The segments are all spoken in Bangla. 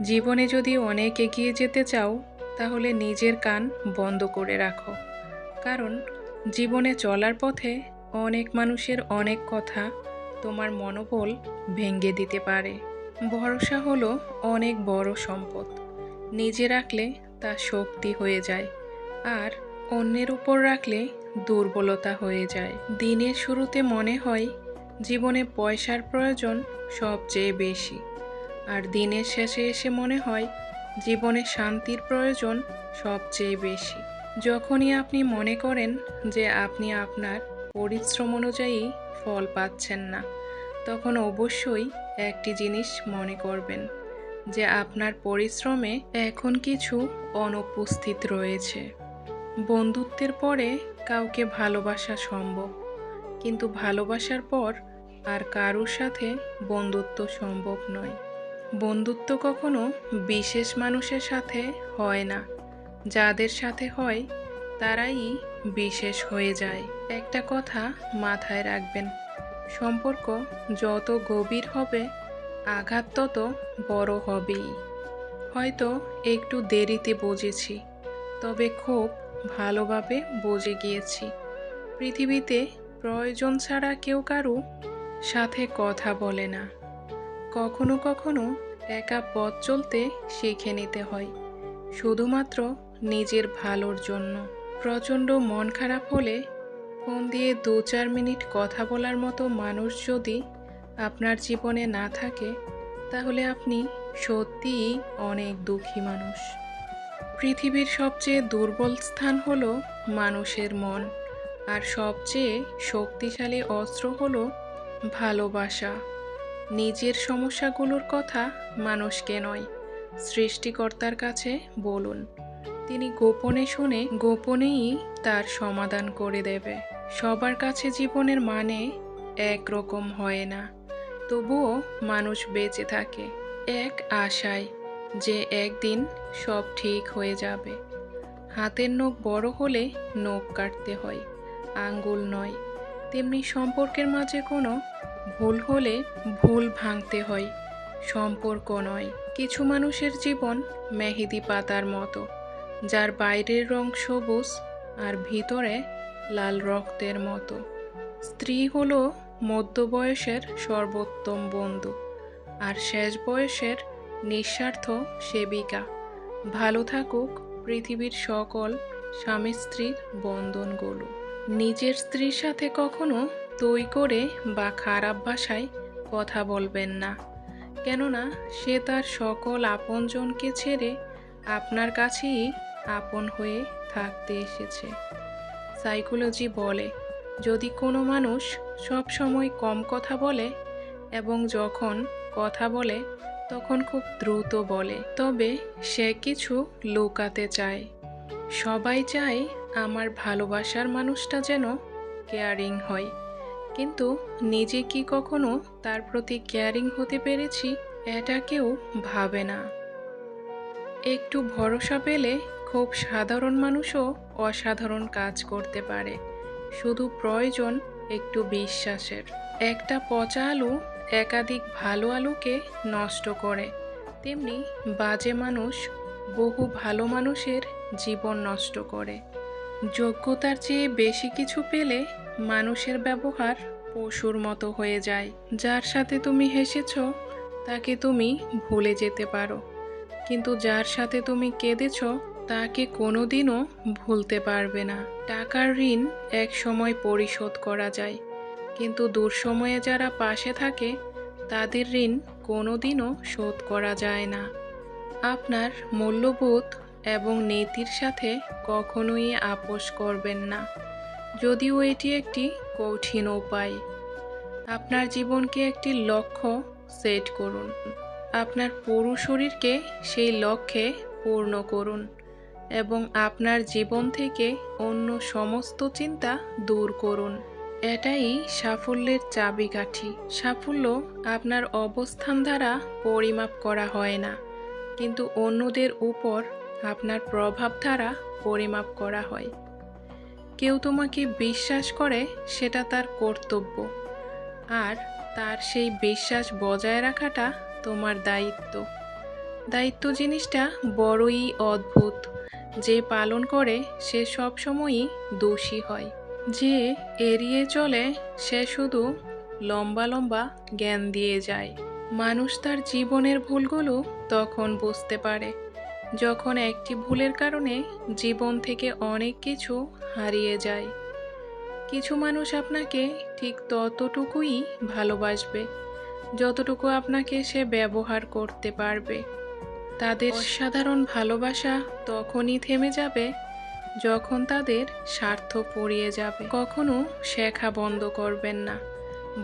জীবনে যদি অনেক এগিয়ে যেতে চাও, তাহলে নিজের কান বন্ধ করে রাখো। কারণ জীবনে চলার পথে অনেক মানুষের অনেক কথা তোমার মনোবল ভেঙে দিতে পারে। ভরসা হলো অনেক বড় সম্পদ। নিজে রাখলে তা শক্তি হয়ে যায়, আর অন্যের উপর রাখলে দুর্বলতা হয়ে যায়। দিনের শুরুতে মনে হয় জীবনে পয়সার প্রয়োজন সবচেয়ে বেশি, আর দিনের শেষে এসে মনে হয় জীবনে শান্তির প্রয়োজন সবচেয়ে বেশি। যখনই আপনি মনে করেন যে আপনি আপনার পরিশ্রম অনুযায়ী ফল পাচ্ছেন না, তখন অবশ্যই একটি জিনিস মনে করবেন, যে আপনার পরিশ্রমে এখন কিছু অনুপস্থিত রয়েছে। বন্ধুত্বের পরে কাউকে ভালোবাসা সম্ভব, কিন্তু ভালোবাসার পর আর কারোর সাথে বন্ধুত্ব সম্ভব নয়। বন্ধুত্ব কখনো বিশেষ মানুষের সাথে হয় না, যাদের সাথে হয় তারাই বিশেষ হয়ে যায়। একটা কথা মাথায় রাখবেন, সম্পর্ক যত গভীর হবে আঘাত তত বড় হবেই। হয়তো একটু দেরিতে বুঝেছি, তবে খুব ভালোভাবে বুঝে গিয়েছি। পৃথিবীতে প্রয়োজন ছাড়া কেউ কারো সাথে কথা বলে না। কখনো কখনো একা পথ চলতে শিখে নিতে হয়, শুধুমাত্র নিজের ভালোর জন্য। প্রচণ্ড মন খারাপ হলে ফোন দিয়ে 2-4 মিনিট কথা বলার মতো মানুষ যদি আপনার জীবনে না থাকে, তাহলে আপনি সত্যিই অনেক দুঃখী মানুষ। পৃথিবীর সবচেয়ে দুর্বল স্থান হলো মানুষের মন, আর সবচেয়ে শক্তিশালী অস্ত্র হলো ভালোবাসা। নিজের সমস্যাগুলোর কথা মানুষকে নয়, সৃষ্টিকর্তার কাছে বলুন। তিনি গোপনে শুনে গোপনেই তার সমাধান করে দেবে। সবার কাছে জীবনের মানে একরকম হয় না, তবুও মানুষ বেঁচে থাকে এক আশায় যে একদিন সব ঠিক হয়ে যাবে। হাতের নখ বড় হলে নখ কাটতে হয়, আঙ্গুল নয়। তেমনি সম্পর্কের মাঝে কোনো ভুল হলে ভুল ভাঙতে হয়, সম্পর্ক নয়। কিছু মানুষের জীবন মেহেদি পাতার মতো, যার বাইরের রং সবুজ আর ভিতরে লাল রক্তের মতো। স্ত্রী হলো মধ্যবয়সের সর্বোত্তম বন্ধু, আর শেষ বয়সের নিঃস্বার্থ সেবিকা। ভালো থাকুক পৃথিবীর সকল স্বামী স্ত্রীর বন্ধনগুলো। নিজের স্ত্রীর সাথে কখনো তৈ করে বা খারাপ ভাষায় কথা বলবেন না, কেননা সে তার সকল আপনজনকে ছেড়ে আপনার কাছেই আপন হয়ে থাকতে এসেছে। সাইকোলজি বলে, যদি কোনো মানুষ সব সময় কম কথা বলে এবং যখন কথা বলে তখন খুব দ্রুত বলে, তবে সে কিছু লুকাতে চায়। সবাই চায় আমার ভালোবাসার মানুষটা যেন কেয়ারিং হয়, কিন্তু নিজে কি কখনো তার প্রতি কেয়ারিং হতে পেরেছি এটা কেউ ভাবে না। একটু ভরসা পেলে খুব সাধারণ মানুষও অসাধারণ কাজ করতে পারে। শুধু প্রয়োজন একটু বিশ্বাসের। একটা পচা আলু একাধিক ভালো আলুকে নষ্ট করে, তেমনি বাজে মানুষ বহু ভালো মানুষের জীবন নষ্ট করে। যোগ্যতার চেয়ে বেশি কিছু পেলে মানুষের ব্যবহার পশুর মতো হয়ে যায়। যার সাথে তুমি হেসেছ তাকে তুমি ভুলে যেতে পারো, কিন্তু যার সাথে তুমি কেঁদেছ তাকে কোনোদিনও ভুলতে পারবে না। টাকার ঋণ এক সময় পরিশোধ করা যায়, কিন্তু দুঃসময়ে যারা পাশে থাকে তাদের ঋণ কোনোদিনও শোধ করা যায় না। আপনার মূল্যবোধ এবং নীতির সাথে কখনোই আপোস করবেন না, যদিও এটি একটি কঠিন উপায়। আপনার জীবনকে একটি লক্ষ্য সেট করুন, আপনার পুরো শরীরকে সেই লক্ষ্যে পূর্ণ করুন, এবং আপনার জীবন থেকে অন্য সমস্ত চিন্তা দূর করুন। এটাই সাফল্যের চাবিকাঠি। সাফল্য আপনার অবস্থান দ্বারা পরিমাপ করা হয় না, কিন্তু অন্যদের উপর আপনার প্রভাব দ্বারা পরিমাপ করা হয়। কেউ তোমাকে বিশ্বাস করে সেটা তার কর্তব্য, আর তার সেই বিশ্বাস বজায় রাখাটা তোমার দায়িত্ব। দায়িত্ব জিনিসটা বড়ই অদ্ভুত। যে পালন করে সে সবসময়ই দোষী হয়, যে এড়িয়ে চলে সে শুধু লম্বা লম্বা জ্ঞান দিয়ে যায়। মানুষ তার জীবনের ভুলগুলো তখন বুঝতে পারে যখন একটি ভুলের কারণে জীবন থেকে অনেক কিছু হারিয়ে যায়। কিছু মানুষ আপনাকে ঠিক ততটুকুই ভালোবাসবে যতটুকু আপনাকে সে ব্যবহার করতে পারবে। তাদের অসাধারণ ভালোবাসা তখনই থেমে যাবে যখন তাদের স্বার্থ ফুরিয়ে যাবে। কখনো শেখা বন্ধ করবেন না।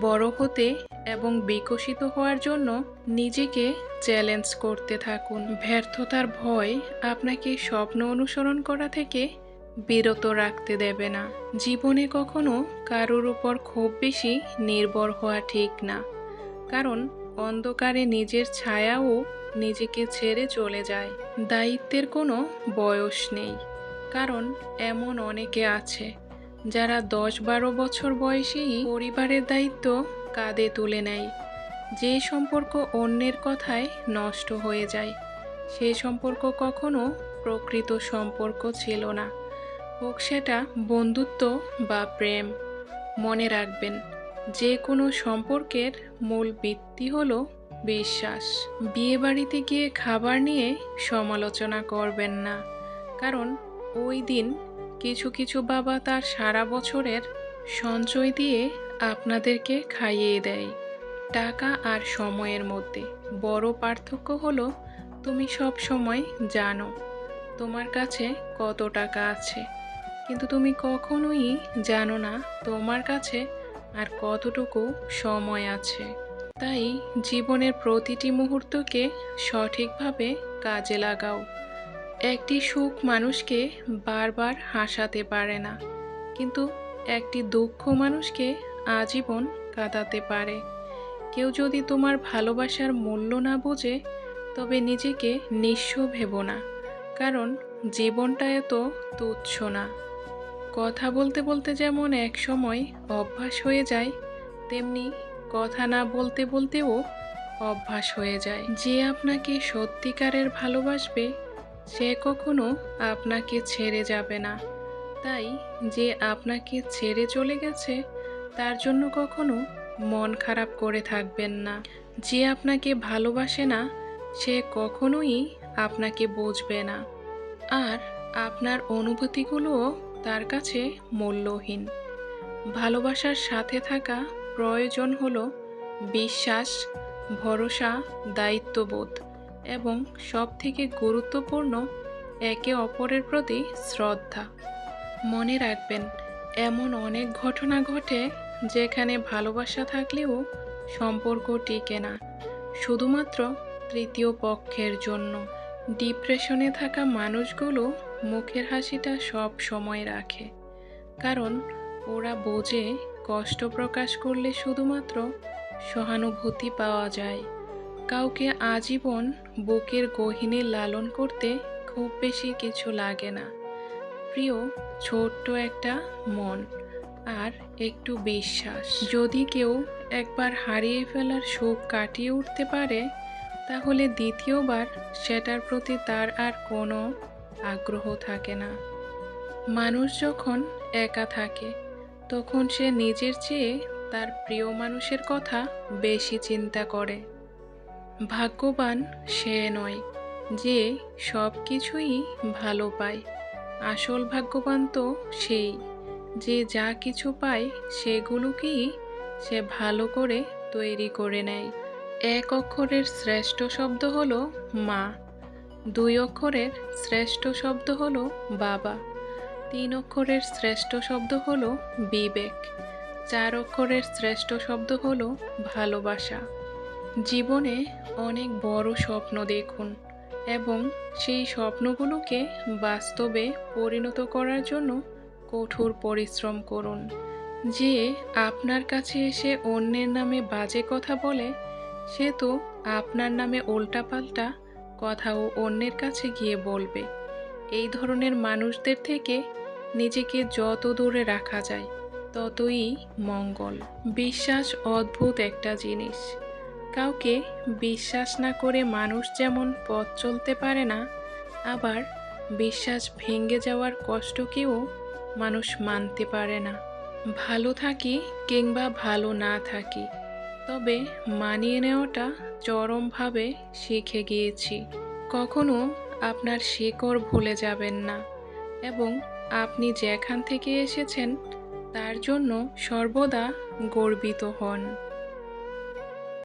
বড় হতে এবং বিকশিত হওয়ার জন্য নিজেকে চ্যালেঞ্জ করতে থাকুন। ব্যর্থতার ভয় আপনাকে স্বপ্ন অনুসরণ করা থেকে বিরত রাখতে দেবে না। জীবনে কখনো কারোর উপর খুব বেশি নির্ভর হওয়া ঠিক না, কারণ অন্ধকারে নিজের ছায়াও নিজেকে ছেড়ে চলে যায়। দায়িত্বের কোনো বয়স নেই, কারণ এমন অনেকে আছে যারা 10-12 বছর বয়সেই পরিবারের দায়িত্ব কাঁধে তুলে নেয়। যে সম্পর্ক অন্যের কথায় নষ্ট হয়ে যায়, সে সম্পর্ক কখনো প্রকৃত সম্পর্ক ছিল না, হোক সেটা বন্ধুত্ব বা প্রেম। মনে রাখবেন, যে কোনো সম্পর্কের মূল ভিত্তি হলো বিশ্বাস। বিয়েবাড়িতে গিয়ে খাবার নিয়ে সমালোচনা করবেন না, কারণ ওই দিন কিছু কিছু বাবা তার সারা বছরের সঞ্চয় দিয়ে আপনাদেরকে খাইয়ে দেয়। টাকা আর সময়ের মধ্যে বড় পার্থক্য হলো তুমি সব সময় জানো তোমার কাছে কত টাকা আছে, কিন্তু তুমি কখনোই জানো না তোমার কাছে আর কতটুকু সময় আছে। তাই জীবনের প্রতিটি মুহূর্তকে সঠিকভাবে কাজে লাগাও। একটি সুখ মানুষকে বারবার হাসাতে পারে না, কিন্তু একটি দুঃখ মানুষকে আজীবন কাঁদাতে পারে। কেউ যদি তোমার ভালোবাসার মূল্য না বোঝে, তবে নিজেকে নিঃস্ব ভেবো না, কারণ জীবনটা এত তুচ্ছ না। কথা বলতে বলতে যেমন এক সময় অভ্যাস হয়ে যায়, তেমনি কথা না বলতে বলতেও অভ্যাস হয়ে যায়। যে আপনাকে সত্যিকারের ভালোবাসবে সে কখনো আপনাকে ছেড়ে যাবে না। তাই যে আপনাকে ছেড়ে চলে গেছে তার জন্য কখনো মন খারাপ করে থাকবেন না। যে আপনাকে ভালোবাসে না সে কখনোই আপনাকে বুঝবে না, আর আপনার অনুভূতিগুলোও তার কাছে মূল্যহীন। ভালোবাসার সাথে থাকা প্রয়োজন হলো বিশ্বাস, ভরসা, দায়িত্ববোধ এবং সবথেকে গুরুত্বপূর্ণ একে অপরের প্রতি শ্রদ্ধা। মনে রাখবেন, এমন অনেক ঘটনা ঘটে যেখানে ভালোবাসা থাকলেও সম্পর্ক টিকে না, শুধুমাত্র তৃতীয় পক্ষের জন্য। ডিপ্রেশনে থাকা মানুষগুলো মুখের হাসিটা সব সময় রাখে, কারণ ওরা বোঝে কষ্ট প্রকাশ করলে শুধুমাত্র সহানুভূতি পাওয়া যায়। কাউকে আজীবন বুকের গহীনে লালন করতে খুব বেশি কিছু লাগে না। প্রিয় ছোট্ট একটা মন আর একটু বিশ্বাস। যদি কেউ একবার হারিয়ে ফেলার শোক কাটিয়ে উঠতে পারে, তাহলে দ্বিতীয়বার সেটার প্রতি তার আর কোনো আগ্রহ থাকে না। মানুষ যখন একা থাকে তখন সে নিজের চেয়ে তার প্রিয় মানুষের কথা বেশি চিন্তা করে। ভাগ্যবান সে নয় যে সব কিছুই ভালো পায়, আসল ভাগ্যবান তো সেই যে যা কিছু পায় সেগুলোকেই সে ভালো করে তৈরি করে নেয়। 1 অক্ষরের শ্রেষ্ঠ শব্দ হলো মা, 2 অক্ষরের শ্রেষ্ঠ শব্দ হলো বাবা, 3 অক্ষরের শ্রেষ্ঠ শব্দ হলো বিবেক, 4 অক্ষরের শ্রেষ্ঠ শব্দ হলো ভালোবাসা। জীবনে অনেক বড় স্বপ্ন দেখুন এবং সেই স্বপ্নগুলোকে বাস্তবে পরিণত করার জন্য কঠোর পরিশ্রম করুন। যে আপনার কাছে এসে অন্যের নামে বাজে কথা বলে, সে তো আপনার নামে উল্টাপাল্টা কথাও অন্যের কাছে গিয়ে বলবে। এই ধরনের মানুষদের থেকে নিজেকে যত দূরে রাখা যায় ততই মঙ্গল। বিশ্বাস অদ্ভুত একটা জিনিস, কাউকে বিশ্বাস না করে মানুষ যেমন পথ চলতে পারে না, আবার বিশ্বাস ভেঙে যাওয়ার কষ্টকেও মানুষ মানতে পারে না। ভালো থাকি কিংবা ভালো না থাকি, তবে মানিয়ে নেওয়াটা চরমভাবে শিখে গিয়েছি। কখনো আপনার শেকড় ভুলে যাবেন না এবং আপনি যেখান থেকে এসেছেন তার জন্য সর্বদা গর্বিত হন।